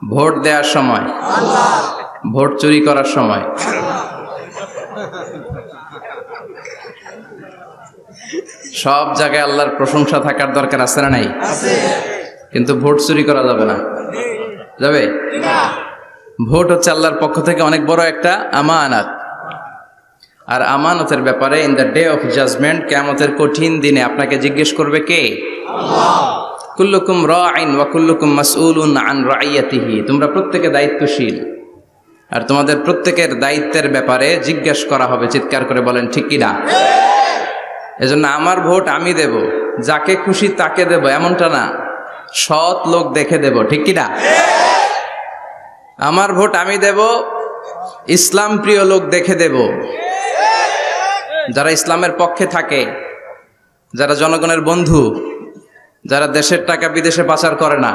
Vote দেওয়ার সময়, vote চুরি করার সময়, সব জায়গায় আল্লাহর প্রশংসা থাকার দরকার আছে না নাই? কিন্তু ভোট চুরি করা যাবে না। যাবে? ভোট হচ্ছে আল্লাহর পক্ষ থেকে অনেক বড় একটা আমানত। আর আমানতের ব্যাপারে in the day of judgement, কিয়ামতের কঠিন দিনে আপনাকে জিজ্ঞেস করবে কে? আল্লাহ। কুল্লুকুম রাঈন ওয়া কুল্লুকুম মাসউলুন আন রাইয়াতিহি। তোমরা প্রত্যেকে দায়িত্বশীল, আর তোমাদের প্রত্যেকের দায়িত্বের ব্যাপারে জিজ্ঞেস করা হবে। চিৎকার করে বলেন ঠিক কি না? এজন্য আমার ভোট আমি দেব, যাকে খুশি তাকে দেব এমনটা না, সৎ লোক দেখে দেব। ঠিক কি না? আমার ভোট আমি দেব, ইসলাম প্রিয় লোক দেখে দেব, যারা ইসলামের পক্ষে থাকে, যারা জনগণের বন্ধু, যারা দেশের টাকা বিদেশে পাচার করে না,